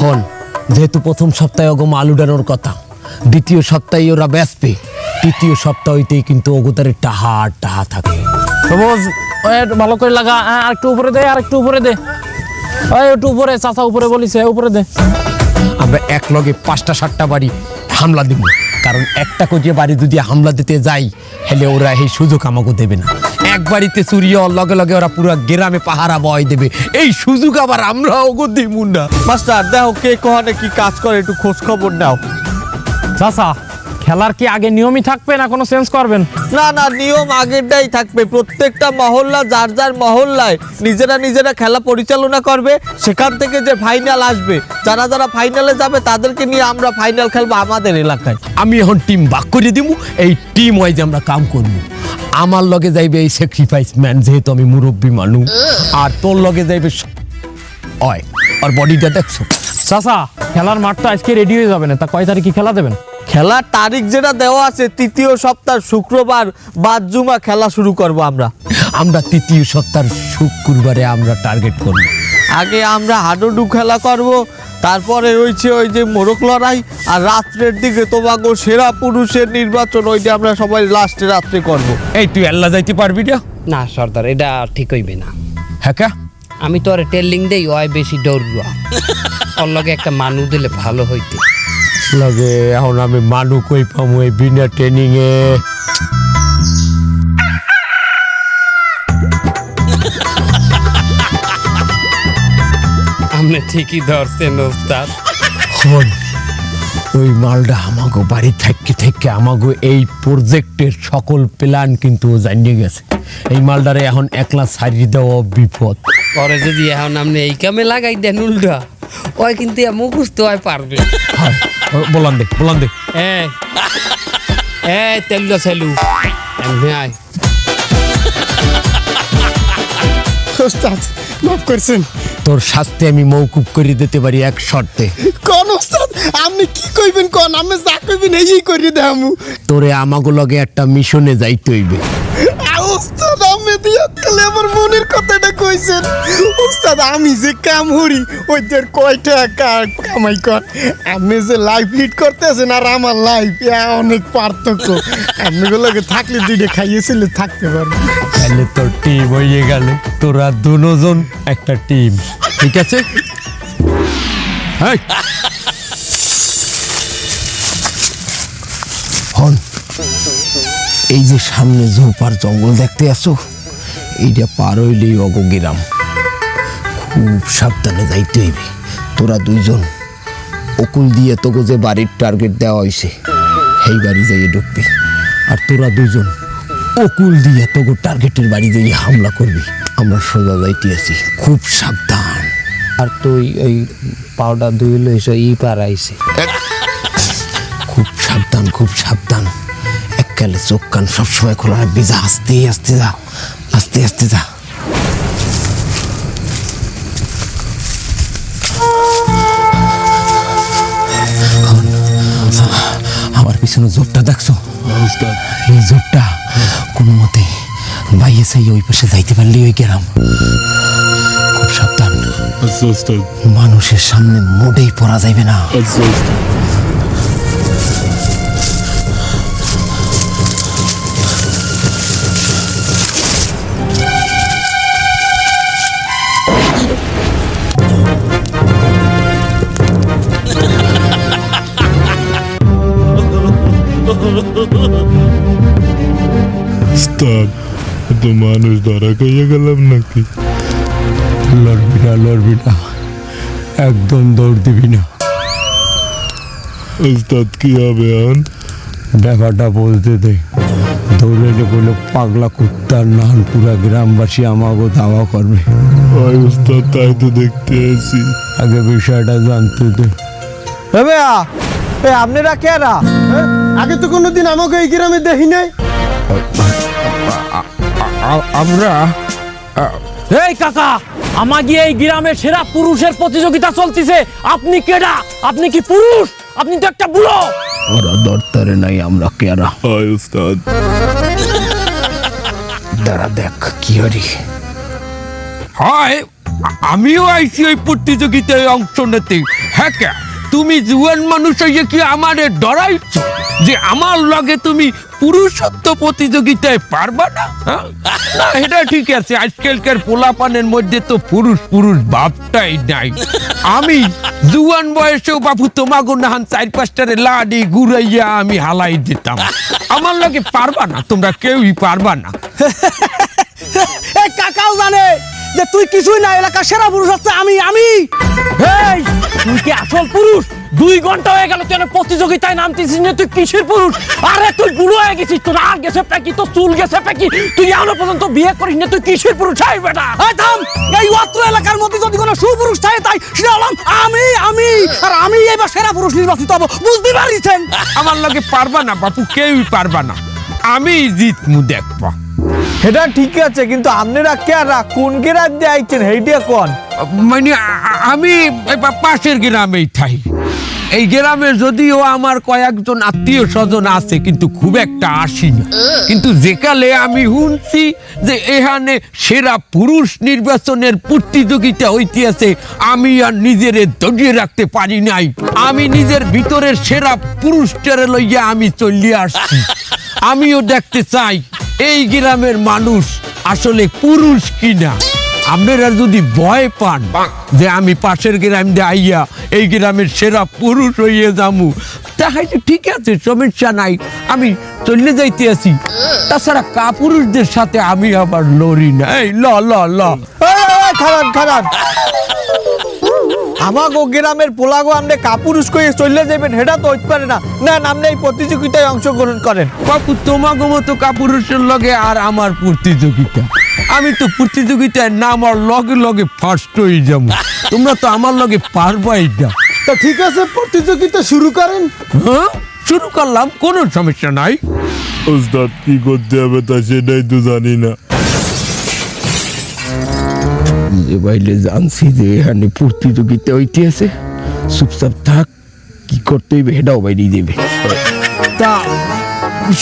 হন যেহেতু প্রথম সপ্তাহে ওগো মাল উঠানোর কথা, দ্বিতীয় সপ্তাহে ওরা বেসবে, তৃতীয় সপ্তাহ হইতেই কিন্তু ওগোতারে টাহা টাহা থাকে। সবুজ ভালো করে লাগা, আর একটু উপরে দে, আর একটু উপরে দে, একটু উপরে, চাচা উপরে বলিছে, উপরে দে। আমরা এক লগে 5টা-7টা বাড়ি হামলা দিব, কারণ একটা করে বাড়ি যদি হামলা দিতে যাই হেলে ওরা এই সুযোগ আমাকে দেবে না। এক বাড়িতে চুরি হওয়ার লগে লগে ওরা পুরো গ্রামে পাহারা বয় দেবে, এই সুযোগ আবার আমরা ওগো দিব না। মাস্টার দেখো কে কোহানে কি কাজ করে, একটু খোঁজ খবর নাও। চাচা খেলার কি আগে নিয়মই থাকবে না কোনো চেঞ্জ করবেন? না না, নিয়ম আগেরটাই থাকবে। প্রত্যেকটা মহল্লা যার যার মহল্লায় নিজেরা খেলা পরিচালনা করবে। সেখান থেকে যে ফাইনাল আসবে, যারা যারা ফাইনালে যাবে তাদেরকে নিয়ে আমরা ফাইনাল খেলবো আমাদের এলাকায়। আমি এখন টিম ভাগ করে দিব, এই টিম ওয়াইজ আমরা কাম করব। আমার লগে যাইবে এই স্যাক্রিফাইস ম্যান, যেহেতু আমি মুরব্বী মানুষ, আর তোর লগে যাইবে ওই আর বডিটা দেখছো। চাচা খেলার মাঠটা আজকে রেডি হয়ে যাবে না, তা কয় তারিখে খেলা দেবেন? খেলার তারিখ যেটা দেওয়া আছে, তৃতীয় সপ্তাহ শুক্রবার বাদ জুমা খেলা শুরু করব আমরা তৃতীয় সপ্তাহ শুক্রবারে আমরা টার্গেট করব। আগে আমরা হাডুডু খেলা করব, তারপরে রয়েছে ওই যে মোরগ লড়াই, আর রাত্রের দিকে তোমাকে সেরা পুরুষের নির্বাচন, ওইটা আমরা সবাই লাস্টে রাত্রে করব। এই তুই আল্লাহ যাইতে পারবি না? না সর্দার, এটা ঠিক হইবে না। হ্যাঁ কা? আমি তো আর টেলিং দেই ওই বেশি দৌড়ুয়া, ওর লগে একটা মানুষ দিলে ভালো হইতে। লাগে এখন আমি মানু কই পামু এই বিনা ট্রেনিং এ? আপনি ঠিকই ধরছেন ওস্তাদ। হন ওই মালটা আমাগো বাড়ি থেকে আমাগো এই প্রজেক্টের সকল প্ল্যান কিন্তু জানিয়ে গেছে। এই মালটারে এখন একলা ছাড়িয়ে দেওয়া বিপদ। পরে যদি এখন আপনি এই কামে লাগাই দেন উল্টা, ওই কিন্তু মুখস্থ হয় পারবে। বলান দে তেলুলা সেলু এমনি আয়। ওস্তাদ মাফ করছেন। তোর শাস্তি আমি মৌকুব করে দিতে পারি এক শর্তে। কোন ওস্তাদ আপনি কি কইবেন কোন, আমি যা কইবেন এই করে দেমু। তোরে আমাগো লগে একটা মিশনে যাইতে হইবে। ওস্তাদ আমি দিয়া কালে আমার মনের কথাটা কইছেন। ওস্তাদ আমি যে কাম হরি ওইদের কয়টা কামাই কর, আমি যে লাইফ লিড করতেছেন আর আমার লাইফ অনেক পার্থক্য। আমি গুলোকে থাকলে দুইটা খাইয়েছিলে থাকতে পারবো। তাহলে তোর টিম হয়ে গেলে তোরা দুজন একটা টিম, ঠিক আছে? হন এই যে সামনে ঝোপার জঙ্গল দেখতে আসো, এইটা পার হইলেই অগগ্রাম। খুব সাবধানে যাইতে হইবে। তোরা দুইজন অকুল দিয়ে তোকে যে বাড়ির টার্গেট দেওয়া হয়েছে সেই বাড়ি যাইয়ে ঢুকবি, আর তোরা দুইজন অকুল দিয়ে তোকে টার্গেটের বাড়ি যাইয়ে হামলা করবি। আমরা সোজা যাইতে আছি, খুব সাবধান। আর তুই ওই পাউডার ধুইলে ই পারাইছে। খুব সাবধান। এককালে চোখ কান সবসময় খোলা রাখবি। যা আস্তে আস্তে যা, আস্তে আস্তে যা। আমার পিছনে জোরটা দেখছো? এই জোরটা কোনো মতে বাইরে চাই ওই পাশে যাইতে পারলে ওই গেলাম। খুব সাবধান, মানুষের সামনে মোটেই পড়া যাইবে না। তো মানুষ ধরা খাইয়া গেলাম নাকি? লড়বি না, একদম দৌড় দিবি না। ওস্তাদ কি হবে এখন? ব্যাপারটা বলতে দে। দৌড়ে বলে পাগলা কুত্তার নান পুরা গ্রামবাসী আমাকে দাওয়া করবে। ওই ওস্তাদ তাই তো দেখতে আছি। আগে বিষয়টা জানতে দে। আপনারা কেরা? আগে তো কোনোদিন আমাকে এই গ্রামে দেখি নাই। আমরা এই কাকা, আমাকে এই গ্রামের সেরা পুরুষের প্রতিযোগিতা চলতিছে। আপনি কেডা? আপনি কি পুরুষ? আপনি তো একটা বুড়ো। ওরা দরতারে নাই, আমরা কেরা। হয় ওস্তাদ। দাঁড়া দেখ কি হরি হয়। আমিও আইছি ওই প্রতিযোগিতায় অংশ নিতে। হ্যাঁ কে, তুমি জুয়ান মানুষ হইয়া কি আমারে ডরাইছ যে আমার লগে তুমি পুরুষত্ব প্রতিযোগিতায় পারবা না? হ্যাঁ? না, এটা ঠিক আছে, আজকালকার পোলাপানের মধ্যে তো পুরুষ পুরুষ ভাবটাই নাই। আমি জুয়ান বয়সেও বাবু তোমাগো নাহান 4-5টারে লাডি ঘুরাইয়া আমি হালাই দিতাম। আমার লগে পারবা না, তোমরা কেউই পারবা না। এই কাকাও জানে যে তুই কিছুই না, এলাকার সেরা পুরুষ হচ্ছে আমি। এই তুই কি আসল পুরুষ? 2 ঘন্টা হয়ে গেল তুই প্রতিযোগিতায় নামতেছিস না, তুই কিসের পুরুষ? আরে তুই বুড়ো হয়ে গেছিস, তোর আর গেছে পেকি, তোর চুল গেছে পেকি, তুই এখনো পর্যন্ত বিয়ে করিস না, তুই কিসের পুরুষ? হাই বেটা, এই থাম। এই অত্র এলাকার মধ্যে যদি কোনো সুপুরুষ থাকে তাই সেটা হলাম আমি। আর আমি এবার সেরা পুরুষ নির্বাচিত হবো, বুঝতে পারিছেন? আমার লগে পারবা না বাপু, কেউই পারবা না, আমি জিতমু দেখবা। এটা ঠিক আছে, কিন্তু আপনারা কেরা কোন গ্রাম দিয়ে আইছেন হেইডিয়া কোন? মানে আমি পাশের গ্রামেই থাই। এই গ্রামে যদিও আমার কয়েকজন আত্মীয় স্বজন আছে, কিন্তু খুব একটা আসি না। কিন্তু যেকালে আমি শুনছি যে এখানে সেরা পুরুষ নির্বাচনের প্রতিযোগিতা হইতে আছে, আমি আর নিজেরে ধরিয়ে রাখতে পারি নাই। আমি নিজের ভিতরের সেরা পুরুষটারে লইয়া আমি চলিয়ে আসছি। আমিও দেখতে চাই এই গ্রামের মানুষ আসলে পুরুষ কিনা। আপনারা যদি ভয় পান যে আমি পাশের গ্রাম দিয়ে আইয়া এই গ্রামের সেরা পুরুষ হইয়ে যামু, তাহলে ঠিক আছে, সমস্যা নাই, আমি চলে যাইতে আছি। তাছাড়া কাপুরুষদের সাথে আমি আবার লড়ি না। এই ল ল ল খারাপ আমাগো গ্রামের পোলাগো আমনে কাপুরুষ কইয়ে চলে যাবেন, হেটা তো হইতে পারে না। না, আপনি এই প্রতিযোগিতায় অংশগ্রহণ করেন। বাপু, তোমাকে মতো কাপুরুষের লগে আর আমার প্রতিযোগিতা? আমি তো প্রতিযোগিতায় না আমার লগে লগে ফার্স্ট হয়ে যাবো, তোমরা তো আমার লগে পারবাই না। তা ঠিক আছে, প্রতিযোগিতা শুরু করেন। হ্যাঁ, শুরু করলাম, কোনো সমস্যা নাই। ওস্তাদ কি করতে হবে তা সেটাই তো জানি না। যে বাইলে জানছি যে এখানে প্রতিযোগিতা হইতে আছে, চুপচাপ থাক, কি করতে হইবে সেটাও বাইরে দেবে। তা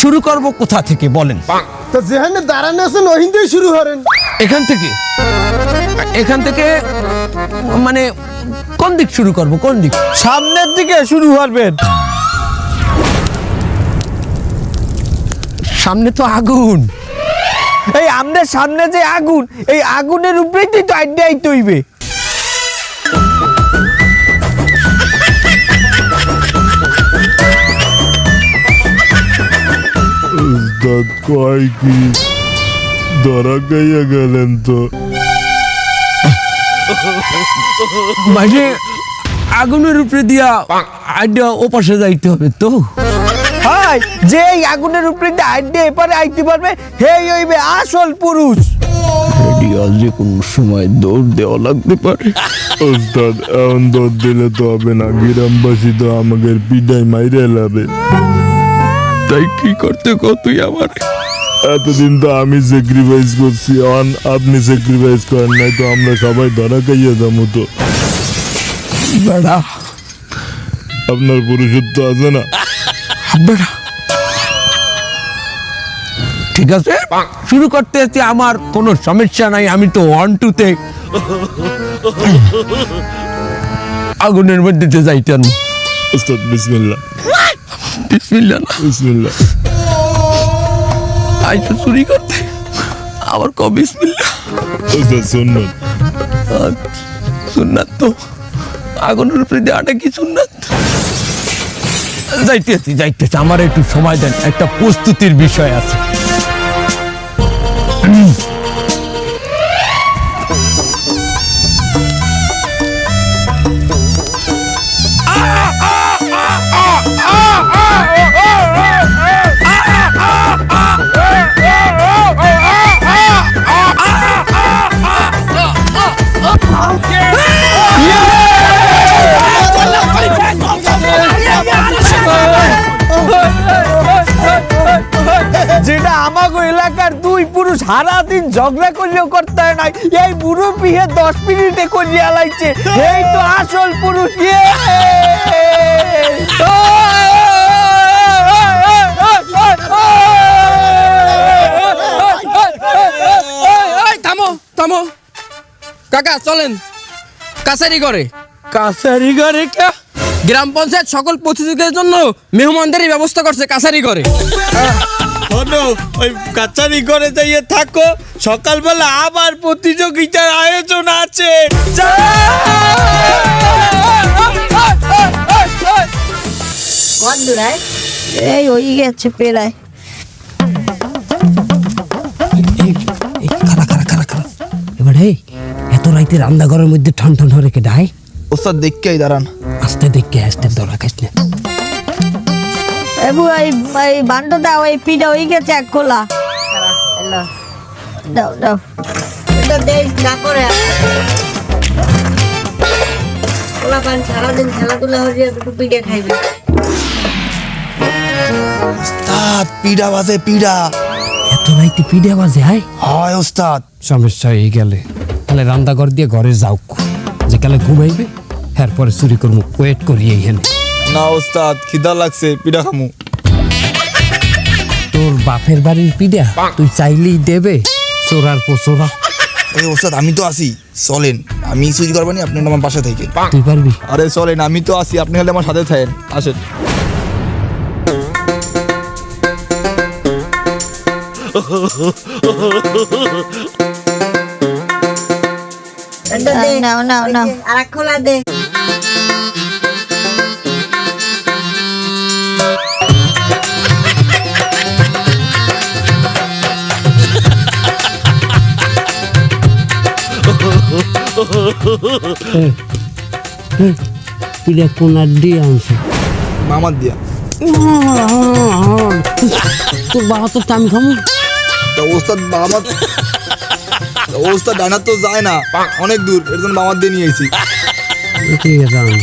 শুরু করব কোথা থেকে বলেন? তা যেখানে দাঁড়ানো আছেন ওখান থেকে শুরু করেন। এখান থেকে মানে কোন দিক শুরু করব, কোন দিক? সামনের দিকে শুরু করবেন। সামনে তো আগুন। এই আমাদের সামনে যে আগুন, এই আগুনের উপরেই তো আইডিয়া আইতে হইবে। ওস্তাদ কয় কি, ধরা খাইয়া গেলেন তো। মানে আগুনের উপরে দিয়া আইডিয়া ও পাশে যাইতে হবে তো। হাই, যে এই আগুনের উপরে আইডিয়া এপারে আইতে পারবে, হেই হইবে আসল পুরুষ। রেডিও যে কোনো সময় দৌড় দেওয়া লাগতে পারে। ওস্তাদ এখন দৌড় দিলে তো হবে না, গ্রামবাসী তো আমাকে পিঠাই মাইরে লাবে। তাই কি করতে তুই আমার? এতদিন তো আমি স্যাক্রিফাইস করছি, অন আপনি স্যাক্রিফাইস করেন নাই তো আমরা সবাই ধরা খাইয়া যাবো তো। বেড়া আপনার পুরুষত্ব আছে না? বেড়া, ঠিক আছে, শুরু করতে হচ্ছে, আমার কোনো সমস্যা নাই। আমি তো 1-2-তে আগুনের মধ্যে যাইতেন। ওস্তাদ বিসমিল্লাহ। বিসমিল্লাহ না, বিসমিল্লাহ। আই তো চুরি করতে, আবার ক বিসমিল্লাহ। ওস্তাদ সুন্নত। সুন্নাত তো আগুনের উপরে দেওয়াটা কি সুন্নাত? যাইতেছি, আমার একটু সময় দেন, একটা প্রস্তুতির বিষয় আছে। যেটা আমাগো এলাকার 2 পুরুষ সারাদিন ঝগড়া করলেও করতে হয় নাই, এই বুড়ো বিয়ে 10 মিনিটে করিয়া লাইছে। এই তো আসল পুরুষ। থামো কাকা, চলো চলেন কাছারি করে কাছারি ঘরে কে? গ্রাম পঞ্চায়েত সকল প্রতিযোগিতার জন্য মেহমানদারি ব্যবস্থা করছে কাছারি করে। শোনো, ওই কাছারি করে যাইয়ে থাকো, সকালবেলা আবার প্রতিযোগিতার আয়োজন আছে। বন্ধুরাই এই হয়ে গেছে পেরায়। এবারে এত রাইতে রান্নাঘরের মধ্যে ঠান ঠান রেখে ডায় ওস্তাদ দেখকেই দাঁড়ান। আস্তে দেখে আসতে দরা খাইস না। এবু এই বান্ড দাও, এই পিঠা হয়ে গেছে এক খোলা। দাও দাও এটা দেখ না করে খোলা পান সারাদিন খেলাধুলা হয়ে একটু পিঠে খাইবে। ওস্তাদ পিড়া বাজে পিড়া। এত রাইতে পিঠে বাজে হাই হয় ওস্তাদ। সমস্যা হয়ে গেলে তাহলে রান্নাঘর দিয়ে ঘরে যাও, যে কালে ঘুমাইবে এরপরে চুরি করবো, ওয়েট করি এইখানে। না ওস্তাদ খিদা লাগছে, পিড়া খামু। তোর বাপের বাড়ির পিঠা তুই চাইলেই দেবে, চোরার পোচোরা। এই ওস্তাদ আমি তো আসি, চলেন। আমি সুইচ করবানি, আপনি আমার পাশে থেকে। তুই পারবি? আরে চলেন, আমি তো আসি, আপনি হলে আমার সাথে থাকেন। আসেন। নাও নাও নাও আর এক খোলা দে। পিঠা কোনার দিয়ে আনছে মামার দিয়া। তোর বাবা তো টাইম খামু। তা ওস্তাদ মামার, ওস্তাদ ডানার তো যায় না, অনেক দূর, এর জন্য মামার দিয়ে নিয়ে এসেছি। ঠিক আছে আমি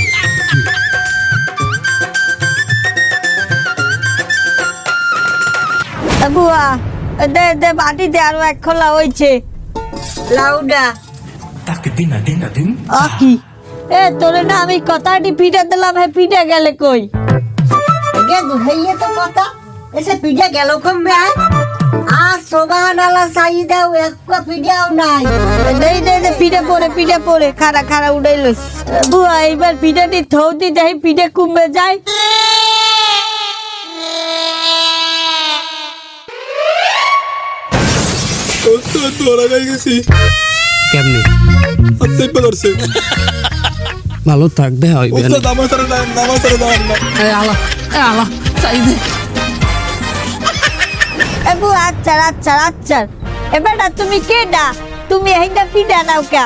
বুয়া দে দে বাটিতে আরো এক খোলা হয়েছে লাউডা। কি এ তোরে না আমি কথাটি পিঠা দিলাম, হে পিঠা গেলে কই? তো কথা এসে পিঠা গেল কমবে আর সোবাহান আল্লাহ সাই দাও, এক পিঠাও নাই। দেই দে দে পিঠা পরে খাড়া খাড়া উড়াই লইস। বুয়া এইবার পিঠাটি থৌতি যাই, পিঠা কমবে যায়। ওস্তাদ ধরা গাই গেছি, কেমনি হাতে ধরছে। ভালো থাকবে হয় ওস্তাদ আমার সাথে দাঁড়ান না, আমার সাথে দাঁড়ান না। আলা চাই দে। এবু আচ্ছা আচ্ছা আচ্ছা এবার না তুমি কেডা? তুমি এইটা পিঠা নাও কা?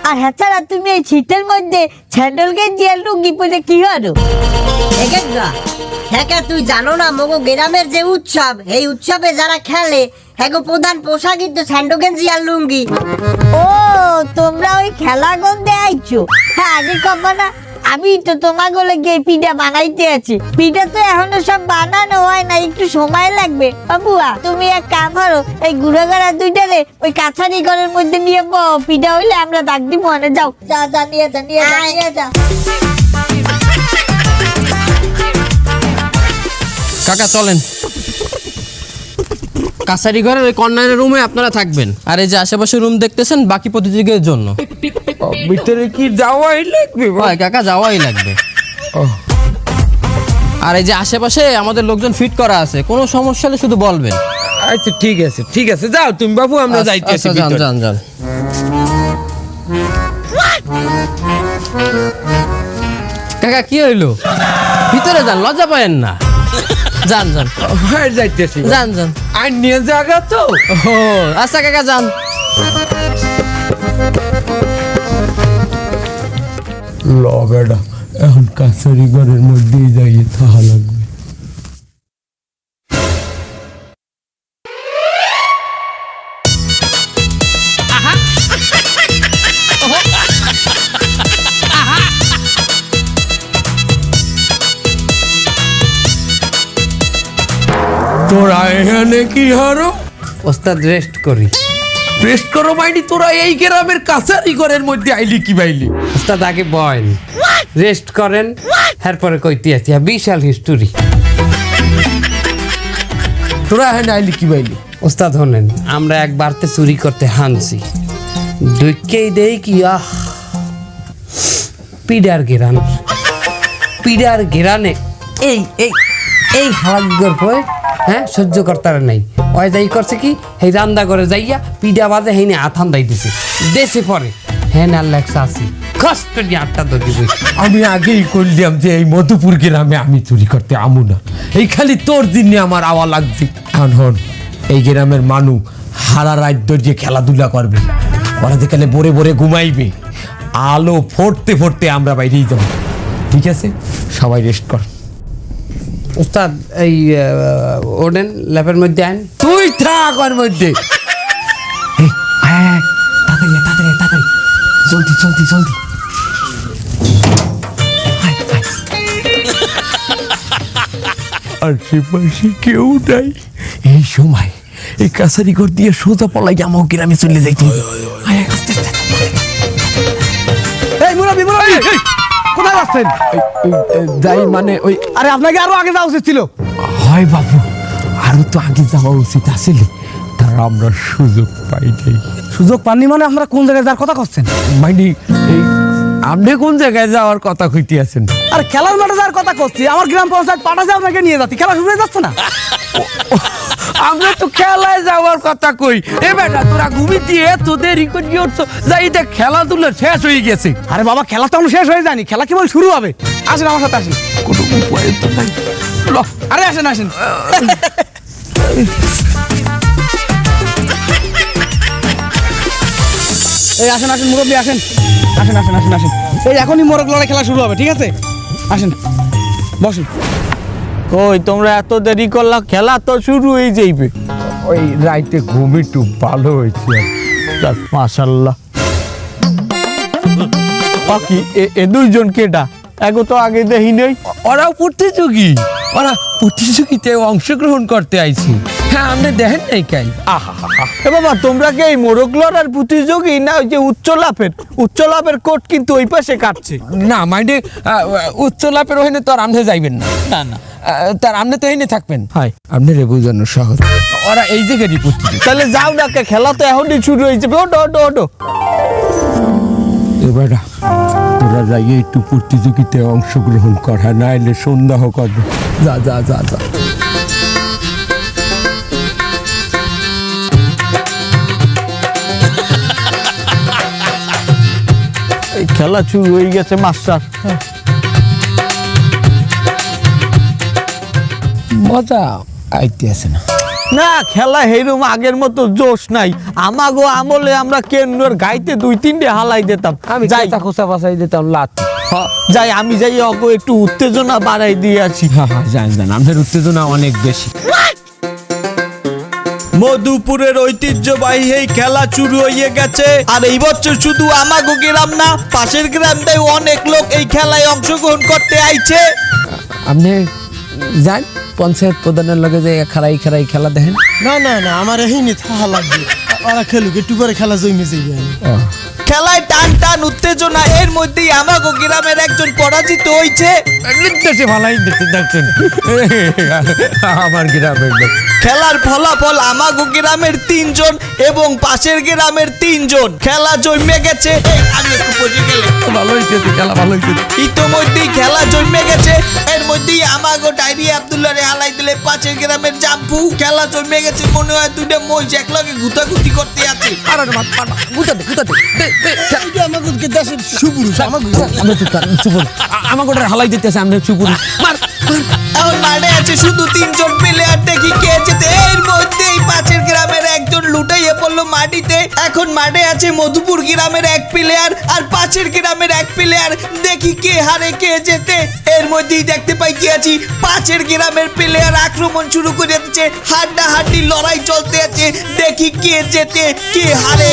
আর হ্যাঁ তুমি এই শীতের মধ্যে স্যান্ডেল গেঞ্জি আর লুঙ্গি পরে কি হলো? হ্যাঁ তুই জানো না মগো গ্রামের যে উৎসব, এই উৎসবে যারা খেলে হ্যাঁ প্রধান পোশাক কিন্তু স্যান্ডেল গেঞ্জি আর লুঙ্গি। ও তোমরা ওই খেলা গন্ধে আইছো? হ্যাঁ আগে কবা না, আমি তো তোমার গলে গিয়ে পিঠা বানাইতে আছি। পিঠা তো এখনো সব বানানো হয় না, একটু সময় লাগবে। বাবুয়া তুমি এক কাম করো, এই গুড়াগাড়া দুইটারে ওই কাছারি ঘরের মধ্যে নিয়ে পিঠা হইলে আমরা ডাক দিব। মনে যাও, যা যা নিয়ে যা নিয়ে যা নিয়ে যা। কাকা চলেন কাছারি ঘরের ওই কর্নারের রুমে আপনারা থাকবেন, আর এই যে আশেপাশে রুম দেখতেছেন বাকি প্রতিযোগীদের জন্য। ভিতরে কি যাওয়াই লাগবে? হয় কাকা, যাওয়াই লাগবে। আর এই যে আশেপাশে আমাদের লোকজন ফিট করা আছে, কোনো সমস্যা হলে শুধু বলবেন। আচ্ছা ঠিক আছে ঠিক আছে, যাও তুমি বাবু, আমরা যাইতেছি। আচ্ছা, যান যান যান। কাকা কি হইলো? ভিতরে যান, লজ্জা পায়েন না। যান যান ভাই যাইতেছি, যান যান। আর নিয়ে জায়গা তো। ও আচ্ছা কাকা যান। বেটা এখন কাছারি ঘরের মধ্যেই যাইয়ে থাকা লাগবে। তোরা এখানে কি হারো? ওস্তাদ রেস্ট করি। রেস্ট করো মাইনি, তোরা এই গ্রামের কাছারি ঘরের মধ্যে আইলি কি বাইলি? ওস্তাদ আগে বয়েন, রেস্ট করেন, এরপরে কইতে আছি বিশাল হিস্টোরি। তোরা এখানে আইলি কি বাইলি? ওস্তাদ হনেন, আমরা একবারতে চুরি করতে হানছি, ঢুকেই দেই কি আহ পিডার গেরান পিডার গেরানে এই এই এই হালাগুলোর পরে হ্যাঁ সহ্য করতার নাই ওই যাই করছে কি এই রান্না করে যাইয়া পিডা বাজে হেনে আথান দিতেছে দেশে পরে হ্যাঁ না লেখা আছে কষ্ট নিয়ে আটটা ধরিব আমি আগেই করলাম যে এই মধুপুর গ্রামে আমি চুরি করতে আমু না এই খালি তোর দিনে আমার আওয়া লাগছে এখন হন এই গ্রামের মানুষ হারা রাত যে খেলাধুলা করবে ওরা যেখানে ভোরে ভোরে ঘুমাইবে আলো ফোটতে ফোটতে আমরা বাইরেই যাব ঠিক আছে সবাই রেস্ট কর উস্তাদ এই ওডেন ল্যাপের মধ্যে আইন তুই থাক ওর মধ্যে এই, আয়, আয়, তাড়াতাড়ি আয়, তাড়াতাড়ি আয়, তাড়াতাড়ি জলদি জলদি জলদি আয়, আয়। আশেপাশে কেউ নাই এই সময় এই কাছারি ঘর দিয়ে সোজা পলাই আমার গ্রামে চলে যাইতে হবে। আয়, আয়, আস্তে, আস্তে, এই মুরব্বি কোথায় যাচ্ছেন? যাই মানে ওই আরে আপনাকে আরো আগে যাওয়া উচিত ছিল। হয় বাবু আরো তো আগে যাওয়া উচিত আসলে তার আমরা সুযোগ পাই নাই সুযোগ পাননি মানে আপনারা কোন জায়গায় যাওয়ার কথা করছেন? মানে এই আপনি কোন জায়গায় যাওয়ার কথা কইতে আছেন? আর খেলার মাঠে যাওয়ার কথা করছি, আমার গ্রাম পঞ্চায়েত পাঠাছে আপনাকে নিয়ে যাচ্ছি, খেলা শুরু হয়ে যাচ্ছে না? আমরা তো খেলায় যাওয়ার কথা কই এ বেটা তোরা ঘুমিয়ে এত দেরি করে উঠছো যাই দেখ খেলাধুলা শেষ হয়ে গেছে আরে বাবা খেলা তো এখন শেষ হয়ে যায়নি, খেলা কেবল শুরু হবে। আসেন আমার সাথে আসেন। কোনো উপায় তো নাই ল, আরে আসেন আসেন। এই আসেন আসেন মুরব্বী আসেন, আসেন আসেন আসেন আসেন। এই এখনই মোরগ লড়াই খেলা শুরু হবে, ঠিক আছে? আসেন বসুন। কই তোমরা এত দেরি করলা, খেলা তো শুরু হয়ে যাইবে। ওই রাইতে ঘুম একটু ভালো হয়েছে যাক, মাশাআল্লাহ। বাকি এ দুইজন কেডা? এগো তো আগে দেখি নাই। ওরাও প্রতিযোগী, ওরা প্রতিযোগিতায় অংশগ্রহণ করতে আইছে। হ্যাঁ আপনি দেখেন নাই কাই? এ বাবা তোমরা কি এই মোরগ লড়ার প্রতিযোগী না ওই যে উচ্চ লাভের কোট কিন্তু ওই পাশে কাটছে? না মানে উচ্চ লাভের ওখানে তো আর আপনি যাইবেন না, না না, তার আপনি তো এনে থাকবেন। হাই আপনি রে বোঝানো সহজ, ওরা এই জায়গারই প্রতিযোগী। তাহলে যাও না, খেলা তো এখনই শুরু হয়েছে। ওটো ওটো ওটো। এবার তোরা যাই একটু প্রতিযোগিতায় অংশগ্রহণ করা, নাইলে সন্দেহ করবে। যা যা যা যা। এই খেলা শুরু হয়ে গেছে মাস্টার। মজা আইতে আছে না? না খেলা হেরুম আগের মতো জোশ নাই। আমাগো আমলে আমরা কেন্দ্রের গাইতে 2-3টে হালাই দিতাম। আমি যাই যাই খোসা বাসাই দিতাম লাত। যাই আমি যাই অগো একটু উত্তেজনা বাড়াই দিয়ে আছি। হ্যাঁ হ্যাঁ জান জান, আমাদের উত্তেজনা অনেক বেশি। মধুপুরের ঐতিহ্যবাহী এই খেলা শুরু হয়ে গেছে। আর এই বছর শুধু আমাগো গ্রাম না, পাশের গ্রামটাই অনেক লোক এই খেলায় অংশগ্রহণ করতে আইছে। আপনি যান পঞ্চায়েত প্রধানের লগে যে খারাই খারাই খেলা দেখেন। না না না, আমার এহিনি থাকা লাগবে। ওরা খেলুক, একটু করে খেলা জমে যাইবে। খেলায় টান টান উত্তেজনা, এর মধ্যেই আমাগো গ্রামের একজন পরাজিত হইছে। নির্দেশে ভালাই দিতে দেখছেন আমার গ্রামের লোক। খেলার ফলাফল আমাগো গ্রামের 3 জন এবং পাশের গ্রামের 3 জন। খেলা জমে গেছে। এই, আমি একটু পড়ে গেলে। ভালো হয়েছে খেলা, ভালো হয়েছে। ইতোমধ্যেই খেলা জমে গেছে। এর মধ্যেই আমাগো ডায়রি আব্দুল্লাহ রে হালাই দিলে পাশের গ্রামের জাম্পু। খেলা জমে গেছে, মনে হয় দুইটা মহিষ একলগে গুতাগুতি করতে আছে। আর মার মার গুতাতে গুতাতে এটা আমাদের দেশের সুপুরুষ, আমাদের আমরা চুপ কর, চুপ কর। আমাকে ওটা হালাই দিতেছে, আমরা চুপ করি। মার এখন মাঠে আছে শুধু 3 জন প্লেয়ার, দেখি কে জেতে। এর মধ্যেই পাশের গ্রামের একজন লুটাইয়ে পড়লো মাটিতে। এখন মাঠে আছে মধুপুর গ্রামের 1 প্লেয়ার আর পাশের গ্রামের 1 প্লেয়ার, দেখি কে হারে কে জেতে। এর মধ্যেই দেখতে পাই কি আছি পাশের গ্রামের প্লেয়ার আক্রমণ শুরু করে দিচ্ছে। হাড্ডাহাড্ডি লড়াই চলতে আছে, দেখি কে জেতে কে হারে।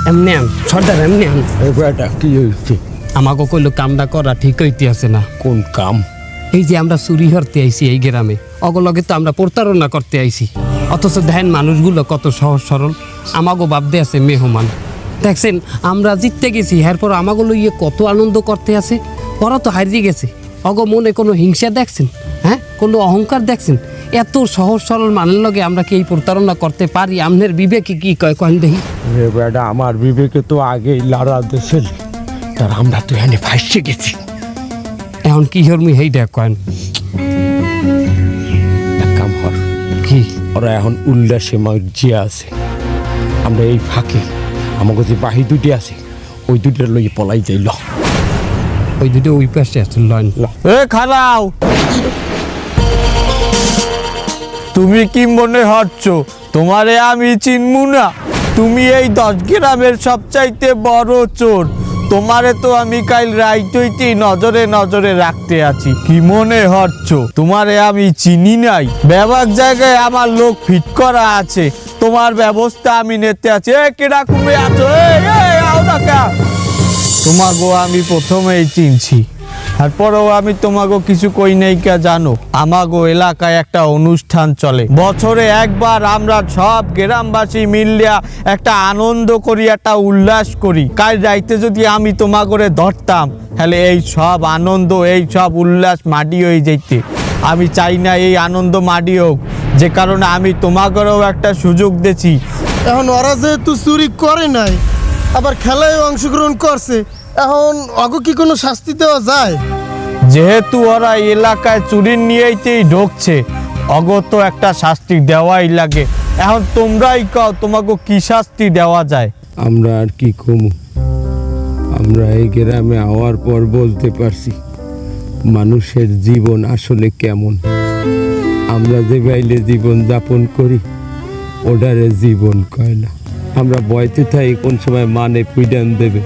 এমনি আন সর্দার, এমনি আন। এবারটা কি হয়েছে? আমাকে কইলো কামটা করা ঠিক হইতে আছে না। কোন কাম? এই যে আমরা চুরি হরতে আইছি এই গ্রামে, অগলগে তো আমরা প্রতারণা করতে আইছি, অথচ দেখেন মানুষগুলো কত সহজ সরল, আমাগো ভাবতে আছে মেহমান। দেখছেন আমরা জিততে গেছি, এরপর আমাগুলো ইয়ে কত আনন্দ করতে আছে, ওরা তো হারিয়ে গেছে। অগ মনে কোনো হিংসা দেখছেন? হ্যাঁ, কোনো অহংকার দেখছেন? এত সহজ সরল মানুষের লগে আমরা কি এই প্রতারণা করতে পারি? আমনের বিবেকে কি কয় কন দেখি? রে বেটা, আমার বিবেকে তো আগেই লড়া দেশের, তার আমরা তো এখানে ফাঁসে গেছি। এখন কি হরমি হেইটা কয়েন এক কাম হর, কি? ওরা এখন উল্লাসে মজিয়া আছে, আমরা এই ফাঁকে আমাকে যে বাহি দুটি আছে ওই দুটির লই পলাই যাইল। ওই দুটো ওই পাশে আছে, লন এ খালাও, তুমি কি মনে হচ্ছ তোমারে আমি চিনমু না? তুমি এই 10 গ্রামের সবচাইতে বড় চোর। তোমারে তো আমি কাল রাইতেই নজরে নজরে রাখতে আছি। কি মনে হচ্ছ তোমারে আমি চিনি নাই? ব্যাপক জায়গায় আমার লোক ফিট করা আছে, তোমার ব্যবস্থা আমি নিতে আছি। এ কেডা কুমে আছো? আও না কা, তোমাগো আমি প্রথমেই চিনছি, তারপরেও আমি তোমাগো কিছু কই নাই কে জানো? আমাগো এলাকায় একটা অনুষ্ঠান চলে, বছরে একবার আমরা সব গ্রামবাসী মিলিয়া একটা আনন্দ করি, একটা উল্লাস করি। কাল রাইতে যদি আমি তোমাগরে ধরতাম, তাহলে এই সব আনন্দ, এই সব উল্লাস মাটি হয়ে যেতে। আমি চাই না এই আনন্দ মাটি হোক, যে কারণে আমি তোমাগরেও একটা সুযোগ দিছি। এখন ওরা যেহেতু চুরি করে নাই, আবার খেলায় অংশগ্রহণ করছে, এখন অগো কি কোনো শাস্তি দেওয়া যায়? যেহেতু ওরা এলাকায় চুরি নিয়েই ঢুকছে, অগত একটা শাস্তি দেওয়াই লাগে। এখন তোমরাই কও তোমাকে কি শাস্তি দেওয়া যায়? আমরা আর কি কমু, আমরা এই গ্রামে আওয়ার পর বলতে পারছি মানুষের জীবন আসলে কেমন। আমরা যে বাইলে জীবন যাপন করি ওটারে জীবন কয় না। আমরা বয়তে থাই কোন সময় মানে পিডান দেবে,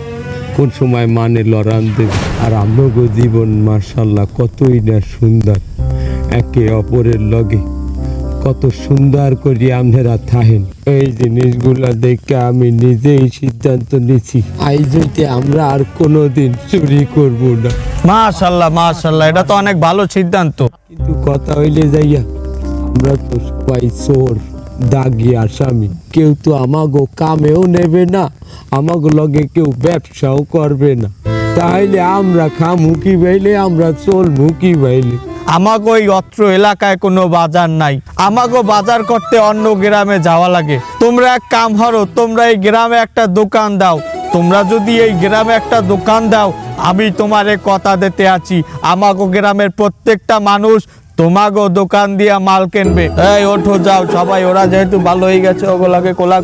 কোন সময় মানে লড়ান দেবে। আর আমরাগো জীবন মার্শাল্লাহ কতই না সুন্দর, একে অপরের লগে কত সুন্দর করে আপনারা থাকেন। এই জিনিসগুলা দেখে আমি নিজেই সিদ্ধান্ত নিছি, আজ হইতে আমরা আর কোনোদিন চুরি করব না। মাশাআল্লাহ মাশাআল্লাহ, এটা তো অনেক ভালো সিদ্ধান্ত। কিন্তু কথা হইলে যাইয়া আমরা তো সবাই চোর, দাগি আসামি, কেউ তো আমাগো কামেও নেবে না, আমাগো লগে কেউ ব্যবসাও করবে না। তাইলে আমরা খামুখি বাইলে, আমরা চলমুখি বাইলে। আমাগো এই অত্র এলাকায় কোনো বাজার নাই, আমাগো বাজার করতে অন্য গ্রামে যাওয়া লাগে। তোমরা এক কাম করো, তোমরা এই গ্রামে একটা দোকান দাও। তোমরা যদি এই গ্রামে একটা দোকান দাও, আমি তোমারে কথা দিতে আছি, আমাগো গ্রামের প্রত্যেকটা মানুষ তোমাগো দোকান দিয়া মাল কিনবে। এই ওঠো যাও সবাই, ওরা যেহেতু ভালো হয়ে গেছে ওগুলাকে কোলা